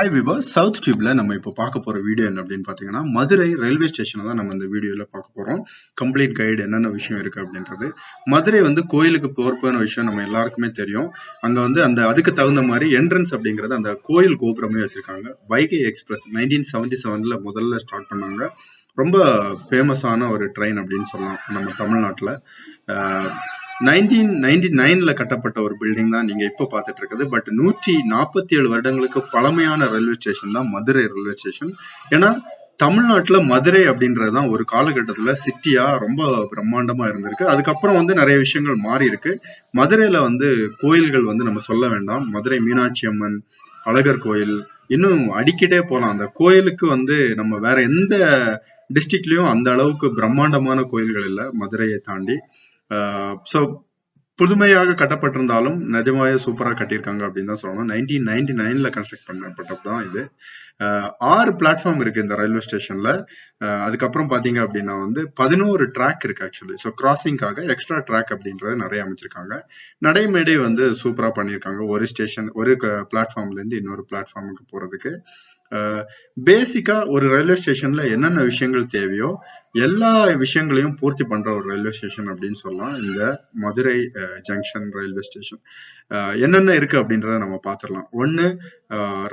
Hi viewers, south டியூப்ல நம்ம இப்போ பார்க்க போற வீடியோ என்ன அப்படின்னு பாத்தீங்கன்னா, மதுரை ரயில்வே ஸ்டேஷனை தான் நம்ம இந்த வீடியோல பார்க்க போறோம். கம்ப்ளீட் கைடு என்னென்ன விஷயம் இருக்கு அப்படின்றது. மதுரை கோயிலுக்கு போன விஷயம் நம்ம எல்லாருக்குமே தெரியும். அங்க அந்த அதுக்கு தகுந்த மாதிரி என்ட்ரன்ஸ் அப்படிங்கறது அந்த கோயில் கோபுரமே வச்சிருக்காங்க. வைகை எக்ஸ்பிரஸ் 1977ல முதல்ல ஸ்டார்ட் பண்ணாங்க. ரொம்ப ஃபேமஸான ஒரு ட்ரெயின் அப்படின்னு சொல்லலாம் நம்ம தமிழ்நாட்டுல. 1999ல கட்டப்பட்ட ஒரு பில்டிங் தான் நீங்க இப்போ பார்த்துட்டு இருக்குது. பட் 147 வருடங்களுக்கு பழமையான ரயில்வே ஸ்டேஷன் தான் மதுரை ரயில்வே ஸ்டேஷன். ஏன்னா தமிழ்நாட்டுல மதுரை அப்படின்றதுதான் ஒரு காலகட்டத்துல சிட்டியா ரொம்ப பிரம்மாண்டமா இருந்திருக்கு. அதுக்கப்புறம் நிறைய விஷயங்கள் மாறி இருக்கு. மதுரையில கோயில்கள் நம்ம சொல்ல வேண்டாம். மதுரை மீனாட்சி அம்மன், அழகர் கோயில், இன்னும் அடிக்கிட்டே போலாம். அந்த கோயிலுக்கு நம்ம வேற எந்த டிஸ்ட்ரிக்ட்லயும் அந்த அளவுக்கு பிரம்மாண்டமான கோயில்கள் இல்லை மதுரையை தாண்டி. சோ புதுமையாக கட்டப்பட்டிருந்தாலும் நிஜமாவே சூப்பரா கட்டியிருக்காங்க அப்படின்னு தான் சொல்லணும். 1999ல கன்ஸ்ட்ரக்ட் பண்ணப்பட்டதுதான் இது. 6 பிளாட்ஃபார்ம் இருக்கு இந்த ரயில்வே ஸ்டேஷன்ல. அதுக்கப்புறம் பாத்தீங்க அப்படின்னா 11 ட்ராக் இருக்கு ஆக்சுவலி. ஸோ கிராசிங்காக எக்ஸ்ட்ரா ட்ராக் அப்படின்றது நிறைய அமைச்சிருக்காங்க. நடைமேடை சூப்பரா பண்ணியிருக்காங்க. ஒரு ஸ்டேஷன் ஒரு பிளாட்ஃபார்ம்ல இருந்து இன்னொரு பிளாட்ஃபார்முக்கு போறதுக்கு. பேசிக்கா ஒரு ரயில்வே ஸ்டேஷன்ல என்னென்ன விஷயங்கள் தேவையோ எல்லா விஷயங்களையும் பூர்த்தி பண்ற ஒரு ரயில்வே ஸ்டேஷன் அப்படின்னு சொல்லலாம் இந்த மதுரை ஜங்ஷன் ரயில்வே ஸ்டேஷன். என்னென்ன இருக்கு அப்படின்றத நம்ம பாத்திரலாம். ஒண்ணு,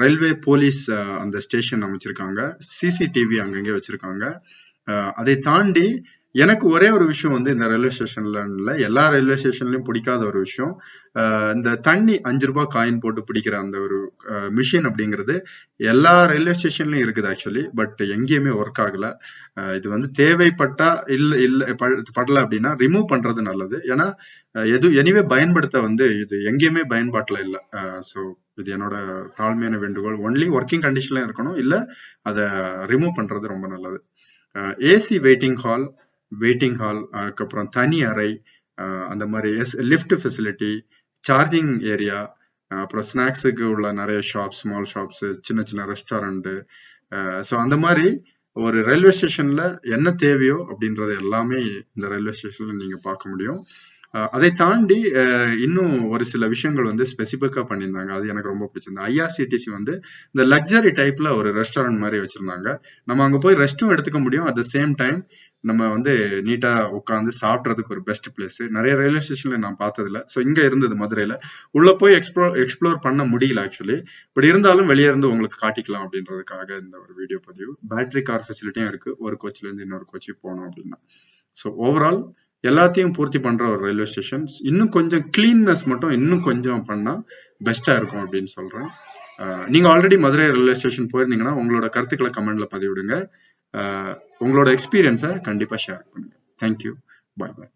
ரயில்வே போலீஸ் அந்த ஸ்டேஷன் அமைச்சிருக்காங்க. சிசிடிவி அங்கங்கே வச்சிருக்காங்க. அதை தாண்டி எனக்கு ஒரே ஒரு விஷயம் இந்த ரயில்வே ஸ்டேஷன்ல இல்ல, எல்லா ரயில்வே ஸ்டேஷன்லயும் பிடிக்காத ஒரு விஷயம், இந்த தண்ணி 5 ரூபாய் காயின் போட்டு பிடிக்கிற அந்த ஒரு மிஷின் அப்படிங்கிறது எல்லா ரயில்வே ஸ்டேஷன்லயும் இருக்குது ஆக்சுவலி. பட் எங்கேயுமே ஒர்க் ஆகல. இது தேவைப்பட்டா படல அப்படின்னா ரிமூவ் பண்றது நல்லது. ஏன்னா எனிவே பயன்படுத்த இது எங்கேயுமே பயன்பாட்டுல இல்லை. ஸோ இது என்னோட தாழ்மையான வேண்டுகோள். ஒன்லி ஒர்க்கிங் கண்டிஷன்ல இருக்கணும், இல்ல அதை ரிமூவ் பண்றது ரொம்ப நல்லது. ஏசி வெயிட்டிங் ஹால், அதுக்கப்புறம் தனி அறை, அந்த மாதிரி லிஃப்ட் ஃபெசிலிட்டி, சார்ஜிங் ஏரியா, அப்புறம் ஸ்நாக்ஸுக்கு உள்ள நிறைய ஷாப்ஸ், ஸ்மால் ஷாப்ஸ், சின்ன சின்ன ரெஸ்டாரண்ட். ஸோ அந்த மாதிரி ஒரு ரயில்வே ஸ்டேஷன்ல என்ன தேவையோ அப்படின்றது எல்லாமே இந்த ரயில்வே ஸ்டேஷன்ல நீங்க பார்க்க முடியும். அதை தாண்டி இன்னும் ஒரு சில விஷயங்கள் ஸ்பெசிபிக்கா பண்ணியிருந்தாங்க. அது எனக்கு ரொம்ப பிடிச்சிருந்தது. ஐஆர்சிடிசி இந்த லக்ஸரி டைப்ல ஒரு ரெஸ்டாரண்ட் மாதிரி வச்சிருந்தாங்க. நம்ம அங்க போய் ரெஸ்டும் எடுத்துக்க முடியும். அட் த சேம் டைம் நம்ம நீட்டா உட்காந்து சாப்பிட்றதுக்கு ஒரு பெஸ்ட் பிளேஸ். நிறைய ரயில்வே ஸ்டேஷன்ல நான் பார்த்ததில்ல. ஸோ இங்க இருந்தது மதுரையில. உள்ள போய் எக்ஸ்ப்ளோர் பண்ண முடியல ஆக்சுவலி. பட் இருந்தாலும் வெளியே இருந்து உங்களுக்கு காட்டிக்கலாம் அப்படின்றதுக்காக இந்த ஒரு வீடியோ பதிவு. பேட்டரி கார் ஃபெசிலிட்டியும் இருக்கு. ஒரு கோச்ல இருந்து இன்னொரு கோச்சுக்கு போனோம் அப்படின்னா. ஸோ ஓவரால் எல்லாத்தையும் பூர்த்தி பண்ற ஒரு ரயில்வே ஸ்டேஷன். இன்னும் கொஞ்சம் கிளீன்னஸ் மட்டும் இன்னும் கொஞ்சம் பண்ணா பெஸ்டா இருக்கும் அப்படின்னு சொல்றேன். நீங்க ஆல்ரெடி மதுரை ரயில்வே ஸ்டேஷன் போயிருந்தீங்கன்னா உங்களோட கருத்துக்களை கமெண்ட்ல பதிவிடுங்க. உங்களோட எக்ஸ்பீரியன்ஸை கண்டிப்பா ஷேர் பண்ணுங்க. தேங்க்யூ. பாய் பாய்.